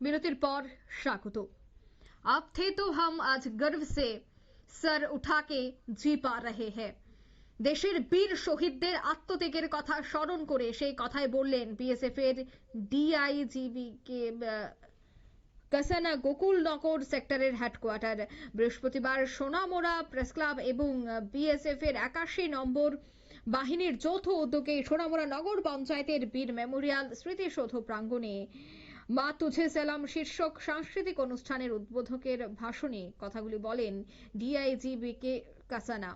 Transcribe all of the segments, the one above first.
বিরতির পর স্বাগত। आप थे तो हम आज गर्व से सर उठा के जी पा रहे हैं। দেশের বীর শহীদদের আত্মত্যাগের কথা স্মরণ করে সেই কথাই বললেন বিএসএফ এর ডিআইজিবি কে কাসানা গোকুলনগর সেক্টরের হেডকোয়ার্টার। বৃহস্পতিবার সোনামুড়া প্রেস ক্লাব এবং বিএসএফ এর 81 নম্বর বাহিনীর যৌথ উদ্যোগে সোনামুড়া নগর পঞ্চায়েতের বীর মেমোরিয়াল স্মৃতিসৌধ প্রাঙ্গণে মা তুঝে সালাম শীর্ষক সাংস্কৃতিক অনুষ্ঠানের উদ্বোধকের ভাষণে কথাগুলি বলেন ডিআইজিবি কে কাসানা।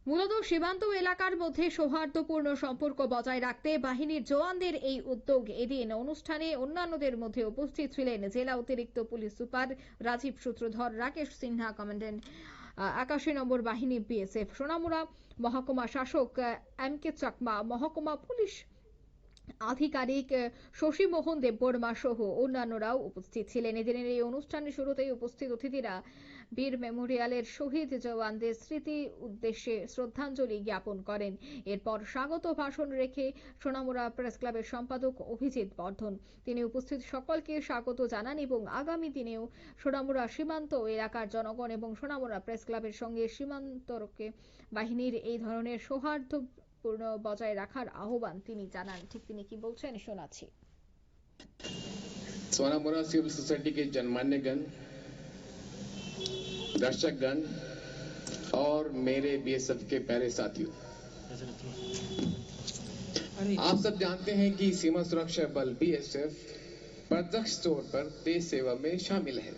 মূলত সীমান্ত এলাকার মধ্যে সৌহার্দ্যপূর্ণ সম্পর্ক বজায় রাখতে বাহিনীর জওয়ানদের এই উদ্যোগ। এদিন অনুষ্ঠানে অন্যান্যদের মধ্যে উপস্থিত ছিলেন জেলা অতিরিক্ত পুলিশ সুপার রাজীব সূত্রধর, রাকেশ সিনহা, কমান্ড্যান্ট 81 নম্বর বাহিনী বিএসএফ, সোনামুড়া মহকুমা শাসক এম কে চাকমা, মহকুমা পুলিশ আধিকারিক শশী মোহন দেববর্মা সহ অন্যান্যরাও উপস্থিত ছিলেন। এদিনের এই অনুষ্ঠানের শুরুতেই উপস্থিত অতিথিরা বীর মেমোরিয়ালের শহীদ জওয়ানদের স্মৃতি উদ্দেশ্যে শ্রদ্ধাঞ্জলি জ্ঞাপন করেন। এরপর স্বাগত ভাষণ রেখে সোনামুড়া প্রেস ক্লাবের সম্পাদক অভিজিৎ বর্ধন তিনি উপস্থিত সকলকে স্বাগত জানান এবং আগামী দিনেও সোনামুড়া সীমান্ত এলাকার জনগণ এবং সোনামুড়া প্রেস ক্লাবের সঙ্গে সীমান্তরক্ষী বাহিনীর এই ধরনের সৌহার্দ্য পূর্ণ বজায় রাখার আহ্বান তিনি জানান। ঠিক তিনি কি বলছেন শোনাচ্ছি। सोनामुड़ा सिविल सोसाइटी के जनमान्यगण, दर्शकगण और मेरे बीएसएफ के प्यारे साथियों, आप सब जानते हैं कि सीमा सुरक्षा बल बीएसएफ प्रत्यक्ष तौर पर देश सेवा में शामिल है।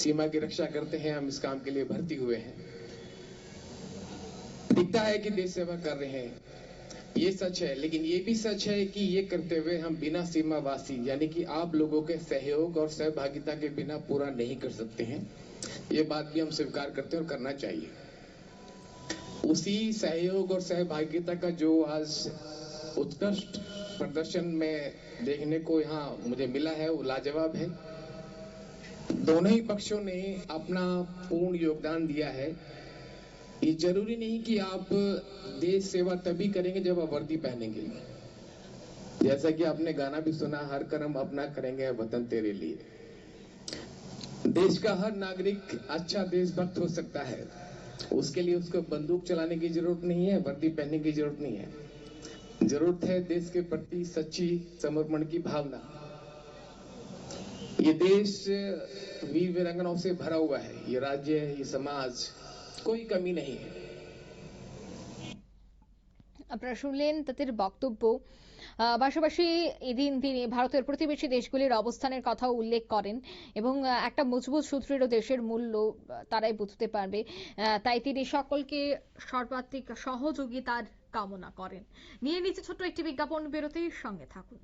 सीमा की रक्षा करते हैं, हम इस काम के लिए भर्ती हुए हैं। दिखता है कि देश सेवा कर रहे हैं, ये सच है, लेकिन ये भी सच है कि ये करते हुए हम बिना सीमावासी यानी कि आप लोगों के सहयोग और सहभागिता के बिना पूरा नहीं कर सकते हैं। ये बात भी हम स्वीकार करते हैं और करना चाहिए। उसी सहयोग और सहभागिता का जो आज उत्कृष्ट प्रदर्शन में देखने को यहाँ मुझे मिला है वो लाजवाब है। दोनों ही पक्षों ने अपना पूर्ण योगदान दिया है। ये जरूरी नहीं कि आप देश सेवा तभी करेंगे जब आप वर्दी पहनेंगे। जैसा कि आपने गाना भी सुना, हर कर्म अपना करेंगे वतन तेरे लिए। देश का हर नागरिक अच्छा देशभक्त हो सकता है, उसके लिए उसको बंदूक चलाने की जरूरत नहीं है, वर्दी पहनने की जरूरत नहीं है। जरूरत है देश के प्रति सच्ची समर्पण की भावना। ये देश वीर वीरांगनाओं से भरा हुआ है, ये राज्य, ये समाज, कोई कमी नहीं है। আপনারা শুনলেন তাদের বক্তব্য। পাশাপাশি এদিন তিনি ভারতের প্রতিবেশী দেশগুলির অবস্থানের কথাও উল্লেখ করেন এবং একটা মজবুত সুদৃঢ় দেশের মূল্য তারাই বুঝতে পারবে, তাই তিনি সকলকে সর্বাত্মিক সহযোগিতার কামনা করেন। নিয়ে নিচে ছোট্ট একটি বিজ্ঞাপন বিরতির সঙ্গে থাকুন।